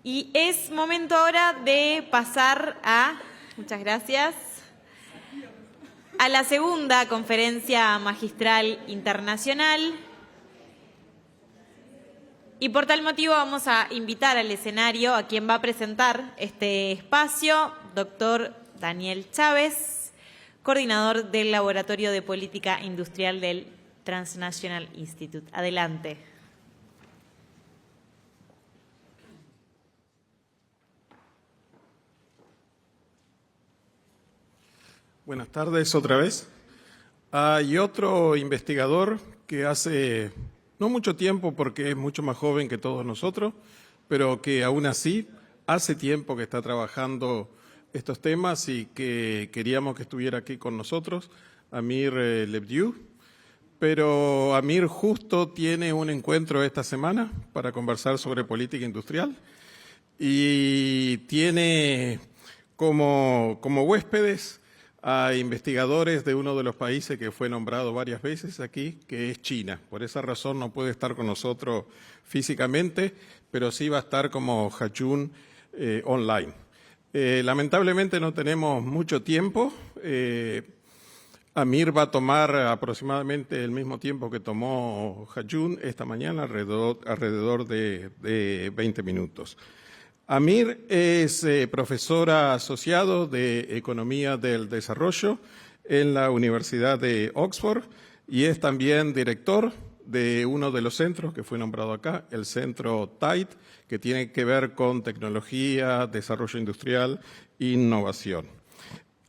Y es momento ahora de pasar a, muchas gracias, a la segunda conferencia magistral internacional. Y por tal motivo vamos a invitar al escenario a quien va a presentar este espacio, doctor Daniel Chávez, coordinador del Laboratorio de Política Industrial del Transnational Institute. Adelante. Buenas tardes otra vez. Hay otro investigador que hace no mucho tiempo, porque es mucho más joven que todos nosotros, pero que aún así hace tiempo que está trabajando estos temas y que queríamos que estuviera aquí con nosotros, Amir Lebdiu. Pero Amir justo tiene un encuentro esta semana para conversar sobre política industrial y tiene como huéspedes a investigadores de uno de los países que fue nombrado varias veces aquí, que es China. Por esa razón no puede estar con nosotros físicamente, pero sí va a estar como Hachun online. Lamentablemente no tenemos mucho tiempo. Amir va a tomar aproximadamente el mismo tiempo que tomó Hachun esta mañana, alrededor de 20 minutos. Amir es profesor asociado de Economía del Desarrollo en la Universidad de Oxford y es también director de uno de los centros que fue nombrado acá, el centro TIDE, que tiene que ver con tecnología, desarrollo industrial e innovación.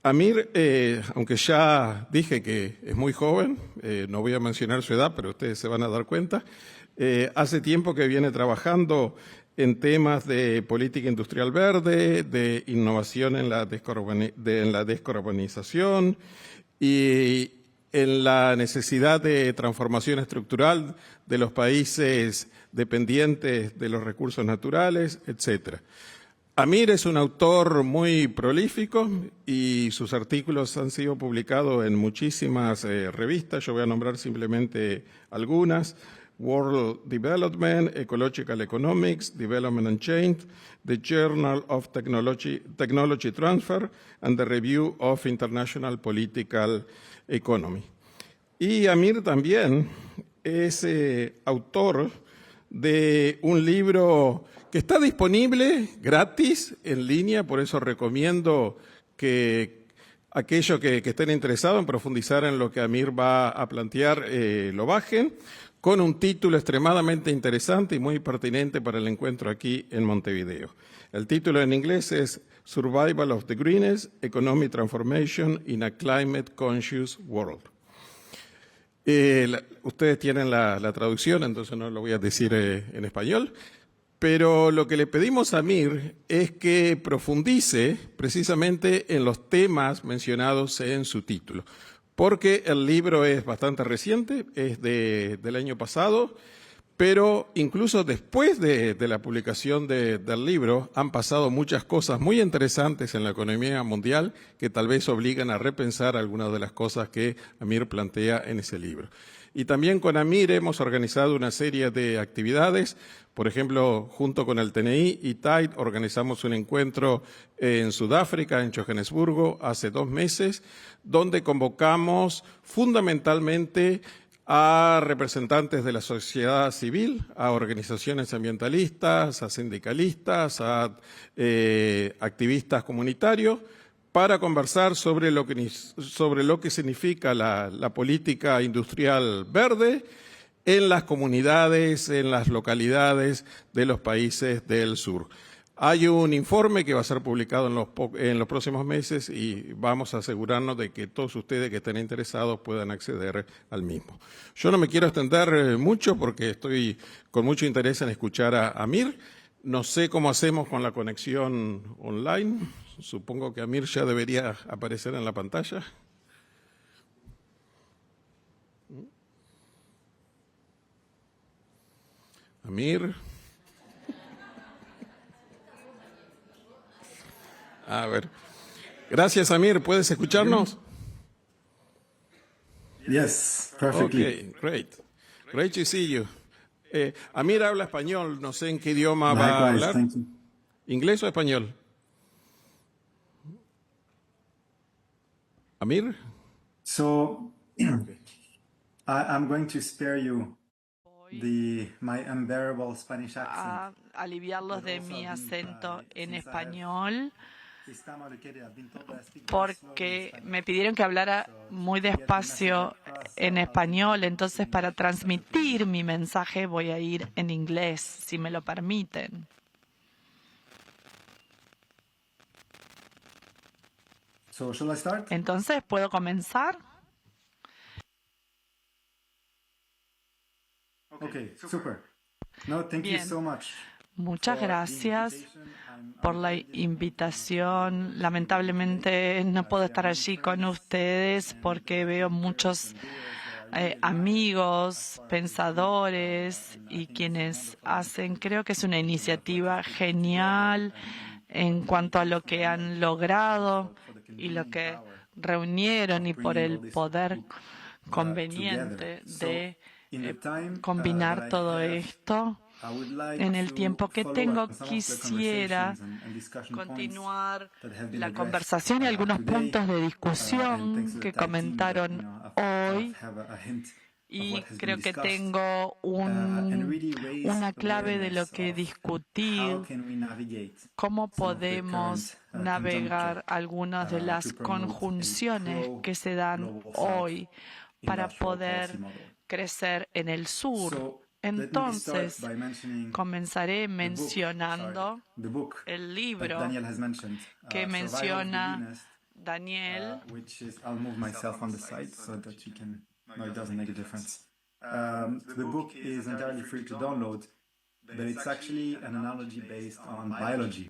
Amir, aunque ya dije que es muy joven, no voy a mencionar su edad, pero ustedes se van a dar cuenta, hace tiempo que viene trabajando en temas de política industrial verde, de innovación en la descarbonización y en la necesidad de transformación estructural de los países dependientes de los recursos naturales, etcétera. Amir es un autor muy prolífico y sus artículos han sido publicados en muchísimas revistas. Yo voy a nombrar simplemente algunas. World Development, Ecological Economics, Development and Change, the Journal of Technology Transfer, and the Review of International Political Economy. Y Amir también es autor de un libro que está disponible gratis en línea, por eso recomiendo que aquellos que estén interesados en profundizar en lo que Amir va a plantear lo bajen, con un título extremadamente interesante y muy pertinente para el encuentro aquí en Montevideo. El título en inglés es Survival of the Greenest, Economic Transformation in a Climate Conscious World. Ustedes tienen la traducción, entonces no lo voy a decir en español, pero lo que le pedimos a Amir es que profundice precisamente en los temas mencionados en su título. Porque el libro es bastante reciente, es del año pasado, pero incluso después de la publicación del libro han pasado muchas cosas muy interesantes en la economía mundial que tal vez obligan a repensar algunas de las cosas que Amir plantea en ese libro. Y también con Amir hemos organizado una serie de actividades. Por ejemplo, junto con el TNI y TIDE organizamos un encuentro en Sudáfrica, en Johannesburgo, hace 2 meses, donde convocamos fundamentalmente a representantes de la sociedad civil, a organizaciones ambientalistas, a sindicalistas, a activistas comunitarios, para conversar sobre lo que significa la política industrial verde en las comunidades, en las localidades de los países del sur. Hay un informe que va a ser publicado en los próximos meses y vamos a asegurarnos de que todos ustedes que estén interesados puedan acceder al mismo. Yo no me quiero extender mucho porque estoy con mucho interés en escuchar a Amir. No sé cómo hacemos con la conexión online. Supongo que Amir ya debería aparecer en la pantalla. Amir. A ver. Gracias, Amir. ¿Puedes escucharnos? Yes, perfectly. Okay, great. Great to see you. Amir habla español, no sé en qué idioma va a Likewise, hablar. thank you. ¿Inglés o español? Amir. So I'm going to spare you my unbearable Spanish a accent. aliviarlos de mi acento en español This time allocated, I've been told that I speak very slowly in porque Spanish. me pidieron que hablara muy despacio en español, entonces para transmitir mi mensaje voy a ir en inglés, si me lo permiten. So shall I start? Entonces, ¿puedo comenzar? Okay, super. No, thank you Bien. so much. Muchas gracias por la invitación. Lamentablemente no puedo estar allí con ustedes porque veo muchos amigos, pensadores y quienes hacen, creo que es una iniciativa genial en cuanto a lo que han logrado y lo que reunieron y por el poder conveniente de combinar todo esto. En el tiempo que tengo, quisiera continuar la conversación y algunos puntos de discusión que comentaron hoy. Y creo que tengo una clave de lo que discutir, cómo podemos navegar algunas de las conjunciones que se dan hoy para poder crecer en el sur. Entonces, comenzaré mencionando el libro que menciona Daniel. No, it doesn't make a difference. The book is entirely free to download, but it's actually an analogy based on biology.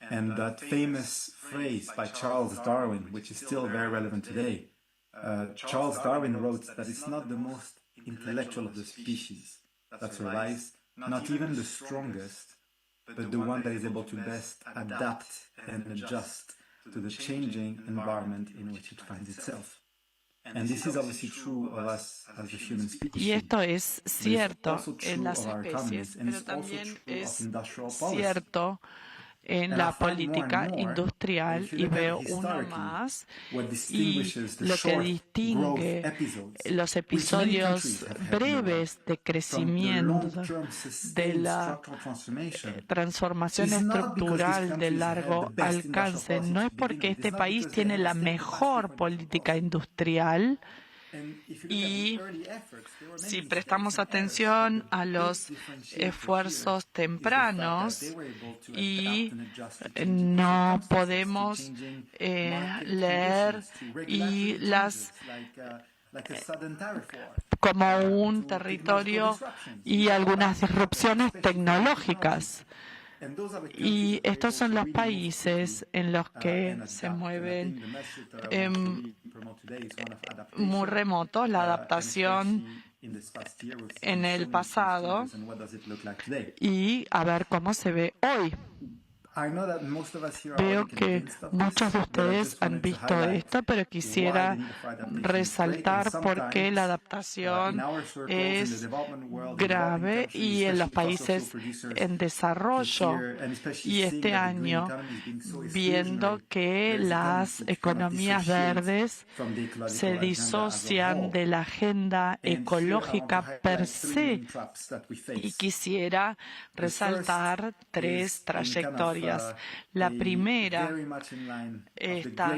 And that famous phrase by Charles Darwin, which is still very relevant today. Charles Darwin wrote that it's not the most intellectual of the species that survives, not even the strongest, but the one that is able to best adapt and adjust to the changing environment in which it finds itself. And this is obviously true of us as a human species. Y esto es cierto en las especies, pero también es cierto en la política industrial, y veo uno más, y lo que distingue los episodios breves de crecimiento de la transformación estructural de largo alcance no es porque este país tiene la mejor política industrial. Y si prestamos atención a los esfuerzos tempranos y no podemos leer y las como un territorio y algunas disrupciones tecnológicas. Y estos son los países en los que se mueven muy remotos, la adaptación en el pasado y a ver cómo se ve hoy. Veo que muchos de ustedes han visto esto, pero quisiera resaltar por qué la adaptación es grave y en los países en desarrollo. Y este año, viendo que las economías verdes se disocian de la agenda ecológica per se, y quisiera resaltar tres trayectorias. La primera está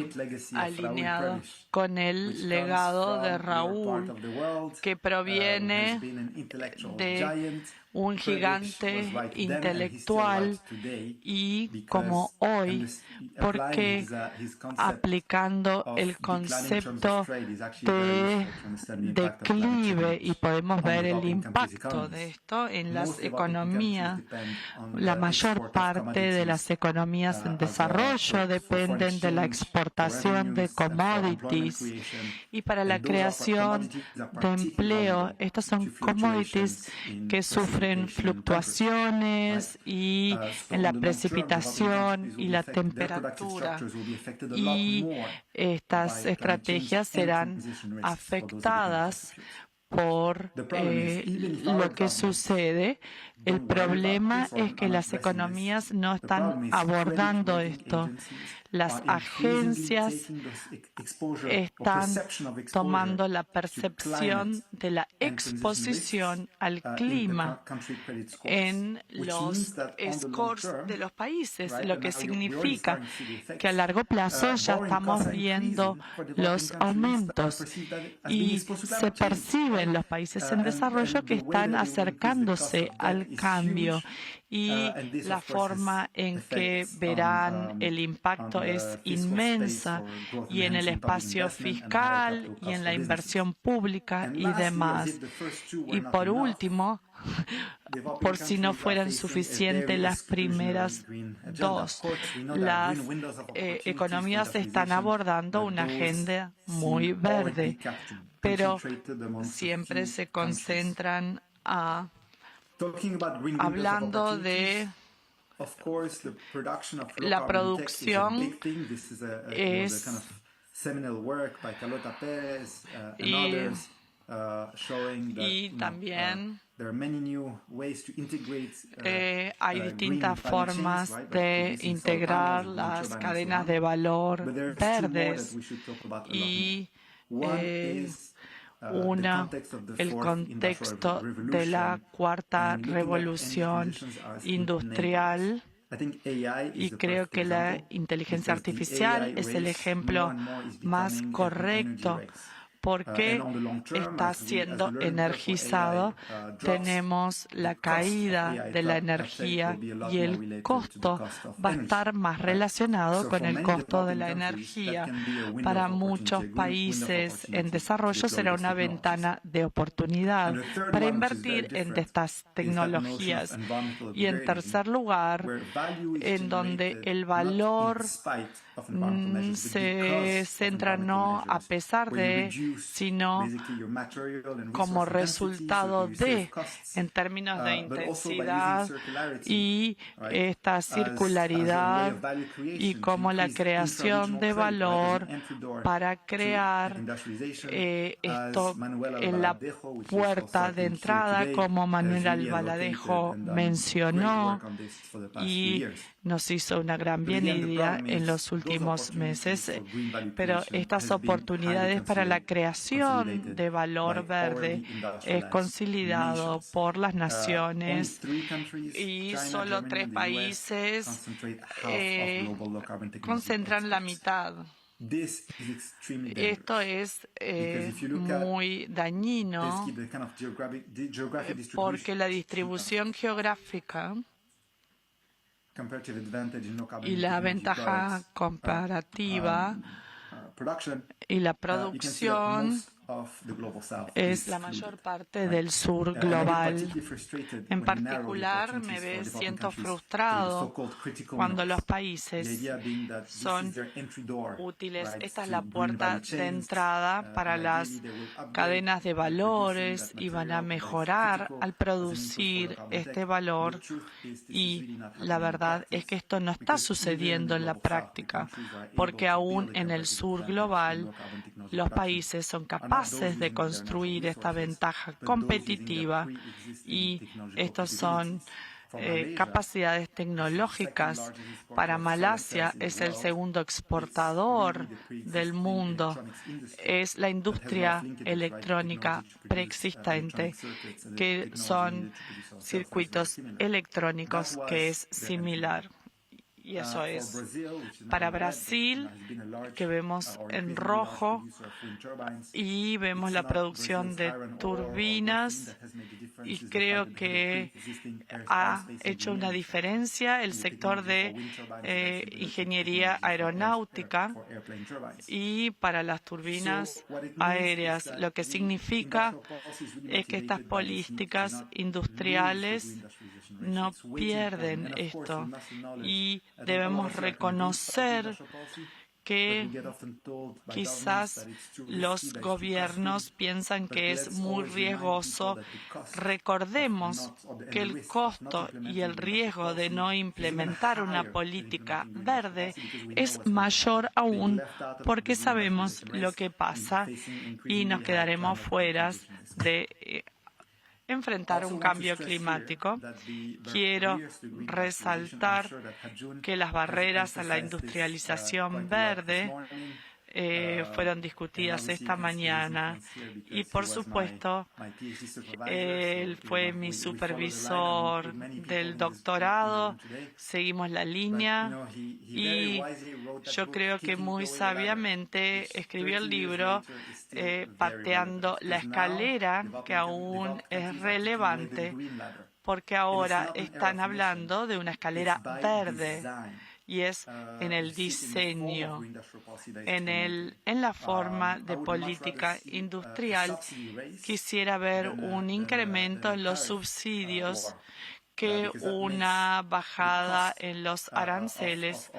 alineada con el legado de Raúl, que proviene de un gigante intelectual y como hoy, porque aplicando el concepto de declive y podemos ver el impacto de esto en las economías. La mayor parte de las economías en desarrollo dependen de la exportación de commodities y para la creación de empleo, estas son commodities que sufren fluctuaciones y en la precipitación y la temperatura, y estas estrategias serán afectadas por lo que sucede El problema es que las economías no están abordando esto. Las agencias están tomando la percepción de la exposición al clima en los scores de los países, lo que significa que a largo plazo ya estamos viendo los aumentos y se percibe en los países en desarrollo que están acercándose al cambio. Y la forma en que verán el impacto es inmensa, y en el espacio fiscal y en la inversión pública y demás. Y por último, por si no fueran suficientes las primeras dos, las economías están abordando una agenda muy verde, pero siempre se concentran hablando de la producción es y también hay distintas formas de integrar las cadenas de valor verdes y el contexto de la cuarta revolución industrial, y creo que la inteligencia artificial es el ejemplo más correcto porque está siendo energizado. Tenemos la caída de la energía y el costo va a estar más relacionado con el costo de la energía. Para muchos países en desarrollo será una ventana de oportunidad para invertir en estas tecnologías. Y en tercer lugar, en donde el valor se centra no a pesar de, sino como resultado de, en términos de intensidad y esta circularidad, y como la creación de valor para crear esto en la puerta de entrada, como Manuel Albaladejo mencionó y nos hizo una gran bienvenida en los últimos meses, pero estas oportunidades para la creación de valor verde es consolidado por las naciones, y solo 3 países concentran la mitad. Esto es muy dañino porque la distribución geográfica y la ventaja comparativa y la producción es la mayor parte del sur global. En particular, siento frustrado cuando los países son útiles. Esta es la puerta de entrada para las cadenas de valores y van a mejorar al producir este valor. Y la verdad es que esto no está sucediendo en la práctica, porque aún en el sur global los países son capaces de construir esta ventaja competitiva, y estos son capacidades tecnológicas. Para Malasia es el segundo exportador del mundo. Es la industria electrónica preexistente, que son circuitos electrónicos, que es similar. Y eso es para Brasil, que vemos en rojo, y vemos la producción de turbinas, y creo que ha hecho una diferencia el sector de ingeniería aeronáutica y para las turbinas aéreas, lo que significa es que estas políticas industriales no pierden esto, y debemos reconocer que quizás los gobiernos piensan que es muy riesgoso. Recordemos que el costo y el riesgo de no implementar una política verde es mayor aún, porque sabemos lo que pasa y nos quedaremos fuera de enfrentar un cambio climático. Quiero resaltar que las barreras a la industrialización verde fueron discutidas esta mañana y, por supuesto, él fue mi supervisor del doctorado, seguimos la línea y yo creo que muy sabiamente escribió el libro Pateando la escalera, que aún es relevante porque ahora están hablando de una escalera verde. Y es en el diseño, en la forma de política industrial. Quisiera ver un incremento en los subsidios que una bajada en los aranceles,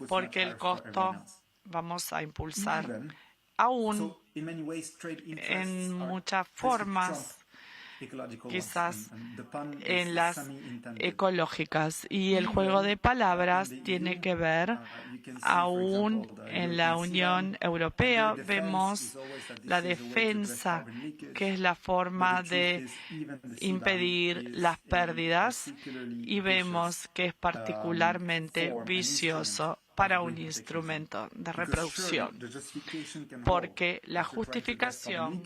porque el costo vamos a impulsar aún en muchas formas, quizás en las ecológicas. Y el juego de palabras tiene que ver, aún en la Unión Europea, vemos la defensa, que es la forma de impedir las pérdidas, y vemos que es particularmente vicioso para un instrumento de reproducción, porque la justificación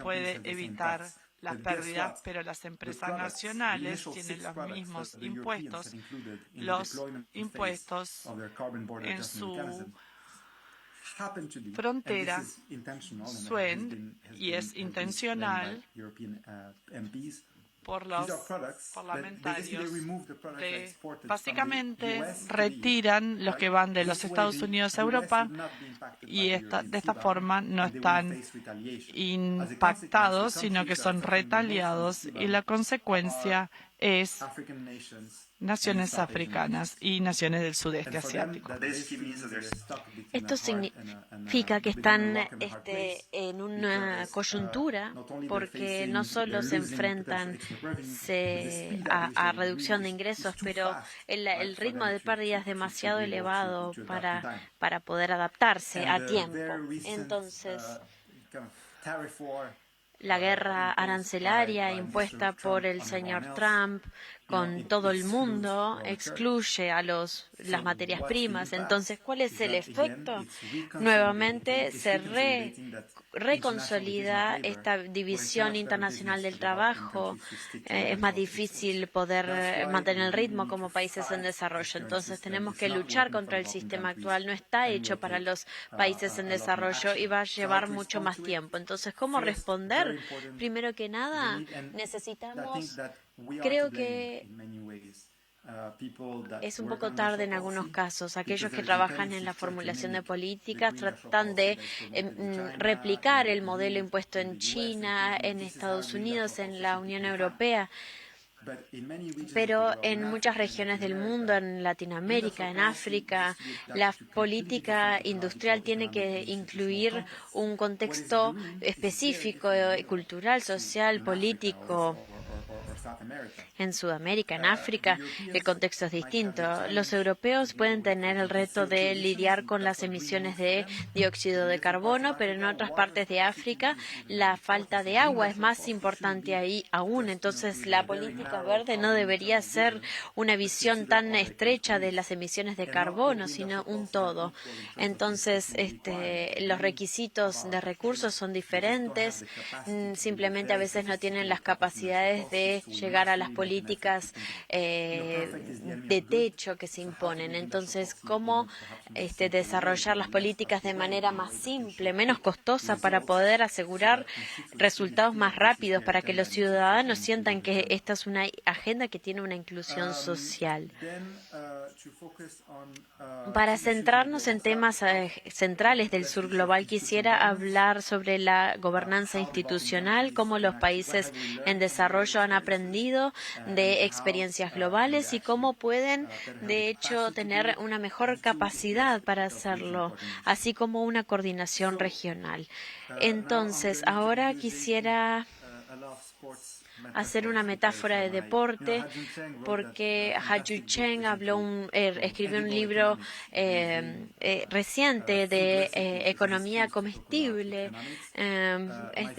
puede evitar las pérdidas, pero las empresas nacionales tienen los mismos impuestos, los impuestos en su frontera suben, y es intencional por los parlamentarios. Básicamente retiran los que van de los Estados Unidos a Europa y de esta forma no están impactados, sino que son retaliados, y la consecuencia es naciones africanas y naciones del sudeste asiático. Esto significa que están en una coyuntura, porque no solo se enfrentan a reducción de ingresos, pero el ritmo de pérdida es demasiado elevado para poder adaptarse a tiempo. Entonces, la guerra arancelaria impuesta por el señor Trump con todo el mundo excluye a las materias primas. Entonces, ¿cuál es el efecto? Nuevamente se reconsolida esta división internacional del trabajo. Es más difícil poder mantener el ritmo como países en desarrollo. Entonces, tenemos que luchar contra el sistema actual. No está hecho para los países en desarrollo y va a llevar mucho más tiempo. Entonces, ¿cómo responder? Primero que nada, necesitamos... Creo que es un poco tarde en algunos casos. Aquellos que trabajan en la formulación de políticas tratan de replicar el modelo impuesto en China, en Estados Unidos, en la Unión Europea. Pero en muchas regiones del mundo, en Latinoamérica, en África, la política industrial tiene que incluir un contexto específico, cultural, social, político. En Sudamérica, en África, el contexto es distinto. Los europeos pueden tener el reto de lidiar con las emisiones de dióxido de carbono, pero en otras partes de África la falta de agua es más importante ahí aún. Entonces, la política verde no debería ser una visión tan estrecha de las emisiones de carbono, sino un todo. Entonces, los requisitos de recursos son diferentes. Simplemente a veces no tienen las capacidades de llegar a las políticas de techo que se imponen. Entonces, ¿cómo desarrollar las políticas de manera más simple, menos costosa, para poder asegurar resultados más rápidos, para que los ciudadanos sientan que esta es una agenda que tiene una inclusión social? Para centrarnos en temas centrales del sur global, quisiera hablar sobre la gobernanza institucional, cómo los países en desarrollo han aprendido de experiencias globales y cómo pueden, de hecho, tener una mejor capacidad para hacerlo, así como una coordinación regional. Entonces, ahora quisiera hacer una metáfora de deporte, porque Ha-Joon Chang escribió un libro reciente de economía comestible.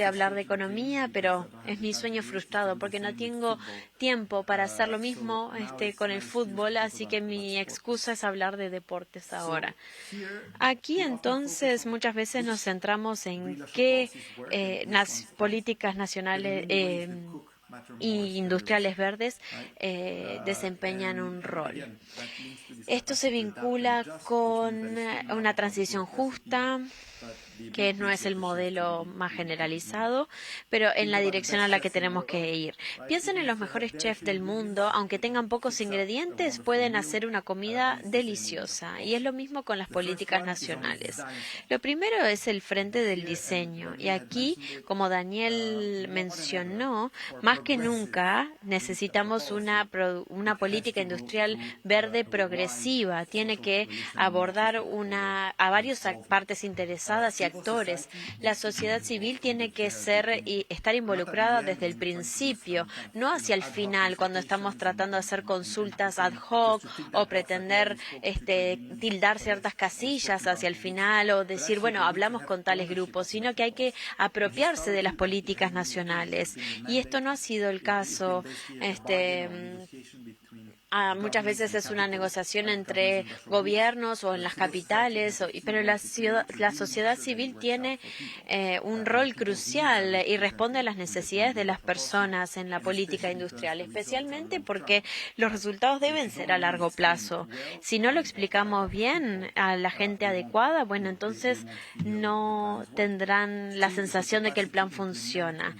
Hablar de economía, pero es mi sueño frustrado porque no tengo tiempo para hacer lo mismo con el fútbol, así que mi excusa es hablar de deportes ahora. Aquí entonces muchas veces nos centramos en qué políticas nacionales y industriales verdes desempeñan un rol. Esto se vincula con una transición justa, que no es el modelo más generalizado, pero en la dirección a la que tenemos que ir. Piensen en los mejores chefs del mundo, aunque tengan pocos ingredientes, pueden hacer una comida deliciosa. Y es lo mismo con las políticas nacionales. Lo primero es el frente del diseño. Y aquí, como Daniel mencionó, más que nunca necesitamos una política industrial verde progresiva. Tiene que abordar a varias partes interesadas y actores. La sociedad civil tiene que estar involucrada desde el principio, no hacia el final, cuando estamos tratando de hacer consultas ad hoc o pretender tildar ciertas casillas hacia el final o decir, bueno, hablamos con tales grupos, sino que hay que apropiarse de las políticas nacionales. Y esto no ha sido el caso. Muchas veces es una negociación entre gobiernos o en las capitales, pero la sociedad civil tiene un rol crucial y responde a las necesidades de las personas en la política industrial, especialmente porque los resultados deben ser a largo plazo. Si no lo explicamos bien a la gente adecuada, bueno, entonces no tendrán la sensación de que el plan funciona.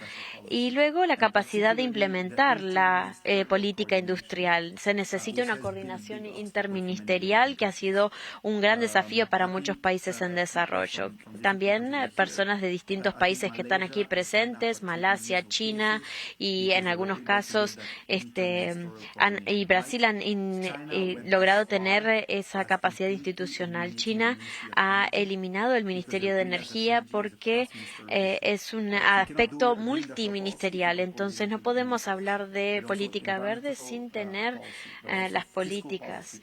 Y luego la capacidad de implementar la política industrial. Se necesita una coordinación interministerial que ha sido un gran desafío para muchos países en desarrollo. También personas de distintos países que están aquí presentes, Malasia, China y en algunos casos y Brasil han logrado tener esa capacidad institucional. China ha eliminado el Ministerio de Energía porque es un aspecto multiministerial. Entonces no podemos hablar de política verde sin tener las políticas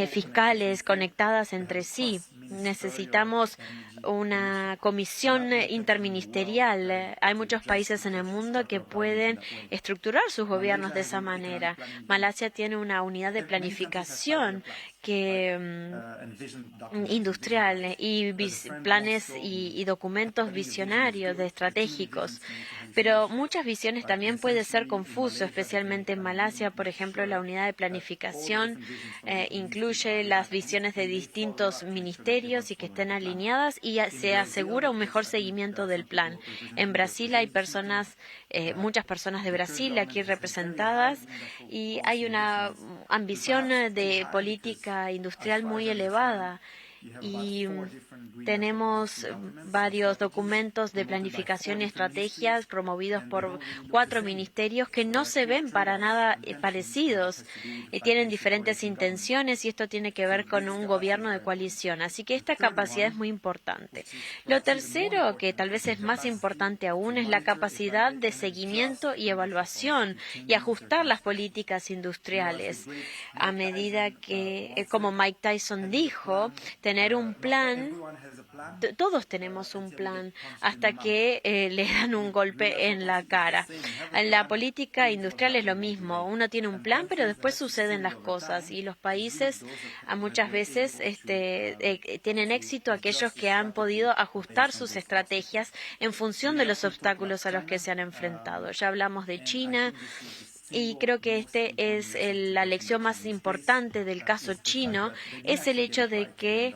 fiscales conectadas entre sí. Necesitamos una comisión interministerial. Hay muchos países en el mundo que pueden estructurar sus gobiernos de esa manera. Malasia tiene una unidad de planificación industrial y planes y documentos visionarios, estratégicos. Pero muchas visiones también puede ser confuso, especialmente en Malasia. Por ejemplo, la unidad de planificación incluye las visiones de distintos ministerios y que estén alineadas y se asegura un mejor seguimiento del plan. En Brasil hay muchas personas de Brasil aquí representadas y hay una ambición de política industrial muy elevada. Y tenemos varios documentos de planificación y estrategias promovidos por 4 ministerios que no se ven para nada parecidos. Tienen diferentes intenciones y esto tiene que ver con un gobierno de coalición. Así que esta capacidad es muy importante. Lo tercero, que tal vez es más importante aún, es la capacidad de seguimiento y evaluación y ajustar las políticas industriales. A medida que, como Mike Tyson dijo, tener un plan, todos tenemos un plan hasta que le dan un golpe en la cara. En la política industrial es lo mismo, uno tiene un plan, pero después suceden las cosas y los países muchas veces tienen éxito aquellos que han podido ajustar sus estrategias en función de los obstáculos a los que se han enfrentado. Ya hablamos de China. Y creo que es la lección más importante del caso chino, es el hecho de que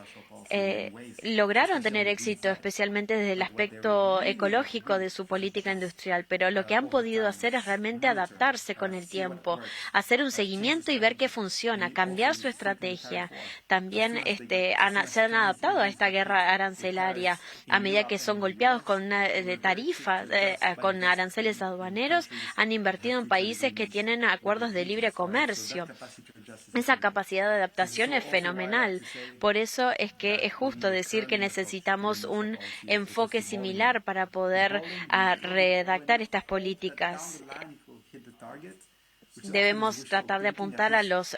lograron tener éxito, especialmente desde el aspecto ecológico de su política industrial, pero lo que han podido hacer es realmente adaptarse con el tiempo, hacer un seguimiento y ver qué funciona, cambiar su estrategia. También se han adaptado a esta guerra arancelaria a medida que son golpeados con tarifas, con aranceles aduaneros, han invertido en países que tienen acuerdos de libre comercio. esa capacidad de adaptación es fenomenal. Por eso es que es justo decir que necesitamos un enfoque similar para poder redactar estas políticas. Debemos tratar de apuntar a los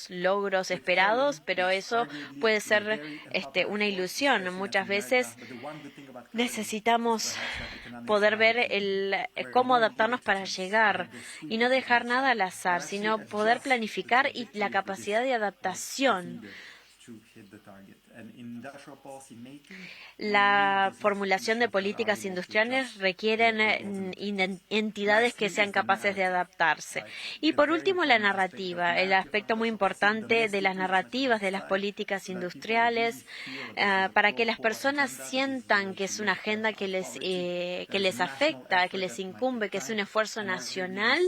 logros esperados, pero eso puede ser una ilusión. Muchas veces necesitamos poder ver cómo adaptarnos para llegar y no dejar nada al azar, sino poder planificar y la capacidad de adaptación. La formulación de políticas industriales requieren entidades que sean capaces de adaptarse. Y por último, la narrativa, el aspecto muy importante de las narrativas de las políticas industriales, para que las personas sientan que es una agenda que les afecta, que les incumbe, que es un esfuerzo nacional,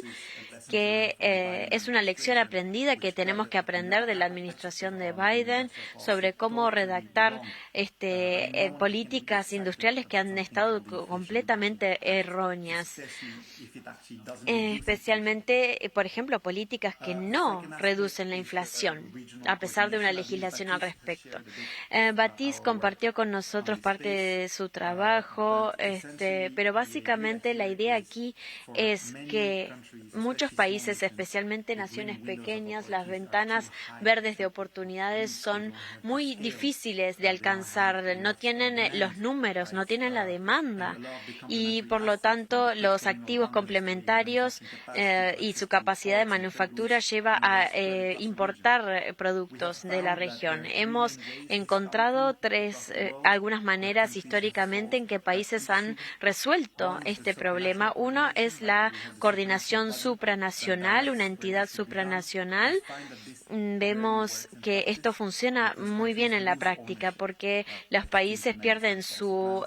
que es una lección aprendida que tenemos que aprender de la administración de Biden sobre cómo redactar políticas industriales que han estado completamente erróneas. Especialmente, por ejemplo, políticas que no reducen la inflación, a pesar de una legislación al respecto. Batiz compartió con nosotros parte de su trabajo, pero básicamente la idea aquí es que muchos países, especialmente naciones pequeñas, las ventanas verdes de oportunidades son muy difíciles de alcanzar, no tienen los números, no tienen la demanda y por lo tanto los activos complementarios y su capacidad de manufactura lleva a importar productos de la región. Hemos encontrado algunas maneras históricamente en que países han resuelto este problema. Uno es la coordinación supranacional, una entidad supranacional. Vemos que esto funciona muy bien en la práctica porque los países pierden su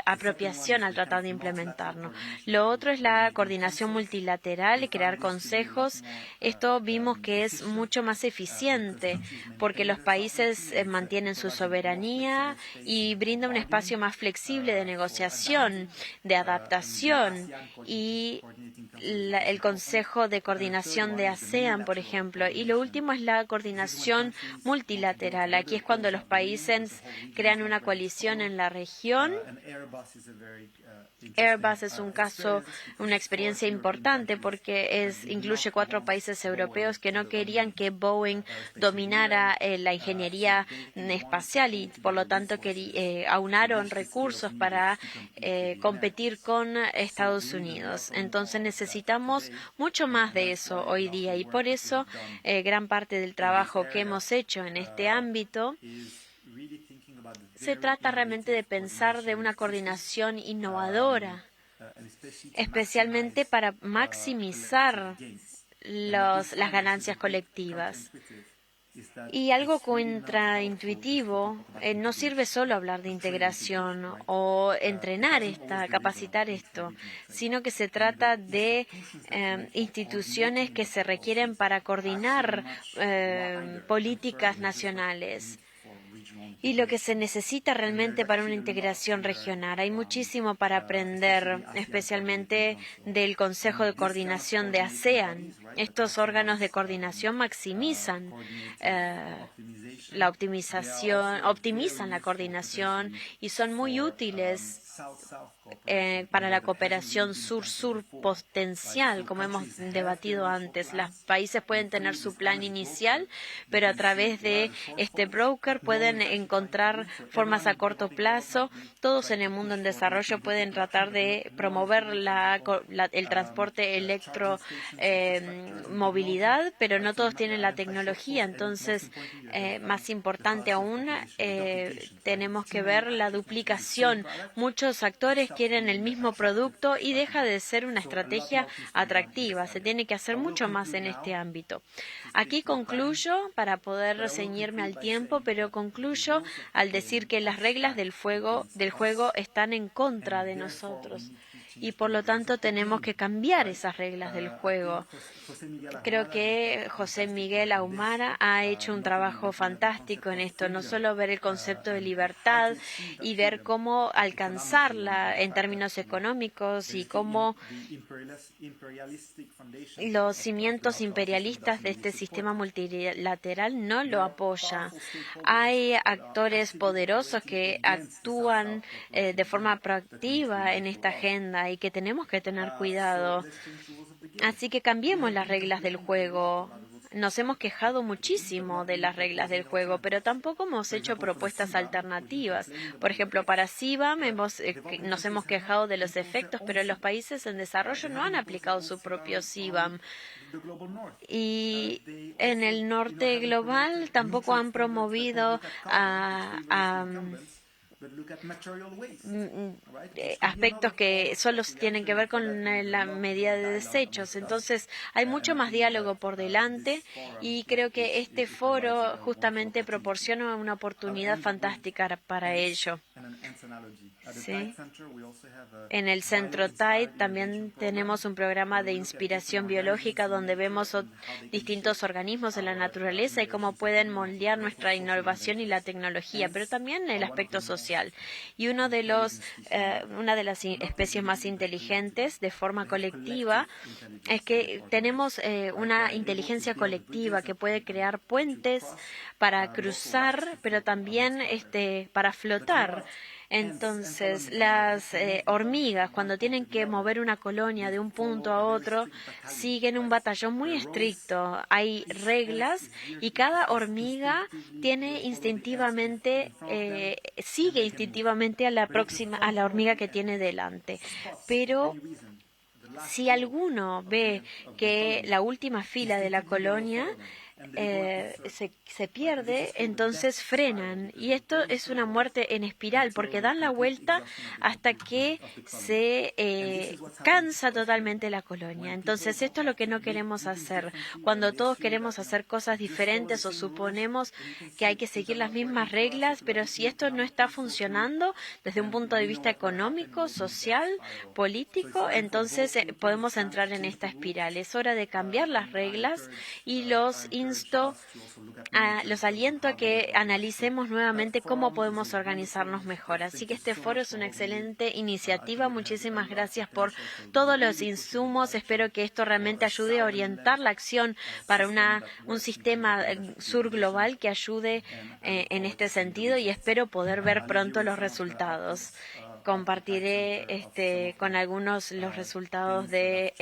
apropiación al tratar de implementarlo. Lo otro es la coordinación multilateral y crear consejos. Esto vimos que es mucho más eficiente porque los países mantienen su soberanía y brinda un espacio más flexible de negociación, de adaptación y el Consejo de Coordinación de ASEAN, por ejemplo. Y lo último es la coordinación multilateral. Aquí es cuando los países crean una coalición en la región. Airbus es un caso, una experiencia importante porque incluye 4 países europeos que no querían que Boeing dominara la ingeniería espacial y por lo tanto aunaron recursos para competir con Estados Unidos. Entonces necesitamos mucho más de eso hoy día y por eso gran parte del trabajo que hemos hecho en este ámbito se trata realmente de pensar de una coordinación innovadora, especialmente para maximizar las ganancias colectivas. Y algo contraintuitivo, no sirve solo hablar de integración o entrenar capacitar esto, sino que se trata de instituciones que se requieren para coordinar políticas nacionales. Y lo que se necesita realmente para una integración regional. Hay muchísimo para aprender, especialmente del Consejo de Coordinación de ASEAN. Estos órganos de coordinación maximizan la optimización, optimizan la coordinación y son muy útiles para la cooperación sur-sur potencial, como hemos debatido antes. Los países pueden tener su plan inicial, pero a través de este broker pueden encontrar formas a corto plazo. Todos en el mundo en desarrollo pueden tratar de promover el transporte electromovilidad, pero no todos tienen la tecnología. Entonces, más importante aún, tenemos que ver la duplicación. Muchos actores quieren el mismo producto y deja de ser una estrategia atractiva. Se tiene que hacer mucho más en este ámbito. Aquí concluyo para poder ceñirme al tiempo, pero concluyo al decir que las reglas del juego están en contra de nosotros. y por lo tanto tenemos que cambiar esas reglas del juego. Creo que José Miguel Ahumada ha hecho un trabajo fantástico en esto, no solo ver el concepto de libertad y ver cómo alcanzarla en términos económicos y cómo los cimientos imperialistas de este sistema multilateral no lo apoya. Hay actores poderosos que actúan de forma proactiva en esta agenda y que tenemos que tener cuidado. Así que cambiemos las reglas del juego. Nos hemos quejado muchísimo de las reglas del juego, pero tampoco hemos hecho propuestas alternativas. Por ejemplo, para CBAM nos hemos quejado de los efectos, pero los países en desarrollo no han aplicado su propio CBAM. Y en el norte global tampoco han promovido aspectos que solo tienen que ver con la medida de desechos. Entonces, hay mucho más diálogo por delante y creo que este foro justamente proporciona una oportunidad fantástica para ello. Sí. En el Centro Tide también tenemos un programa de inspiración biológica donde vemos distintos organismos en la naturaleza y cómo pueden moldear nuestra innovación y la tecnología, pero también el aspecto social. Y una de las especies más inteligentes de forma colectiva es que tenemos una inteligencia colectiva que puede crear puentes para cruzar, pero también para flotar. Entonces, las hormigas, cuando tienen que mover una colonia de un punto a otro, siguen un batallón muy estricto. Hay reglas y cada hormiga sigue instintivamente a la hormiga que tiene delante. Pero si alguno ve que la última fila de la colonia se pierde, entonces frenan. Y esto es una muerte en espiral, porque dan la vuelta hasta que se cansa totalmente la colonia. Entonces, esto es lo que no queremos hacer. Cuando todos queremos hacer cosas diferentes o suponemos que hay que seguir las mismas reglas, pero si esto no está funcionando desde un punto de vista económico, social, político, entonces podemos entrar en esta espiral. Es hora de cambiar las reglas y los aliento a que analicemos nuevamente cómo podemos organizarnos mejor. Así que este foro es una excelente iniciativa. Muchísimas gracias por todos los insumos. Espero que esto realmente ayude a orientar la acción para un sistema sur global que ayude en este sentido y espero poder ver pronto los resultados. Compartiré con algunos los resultados de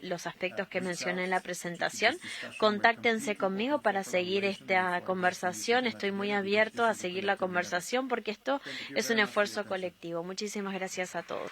los aspectos que mencioné en la presentación. Contáctense conmigo para seguir esta conversación. Estoy muy abierto a seguir la conversación porque esto es un esfuerzo colectivo. Muchísimas gracias a todos.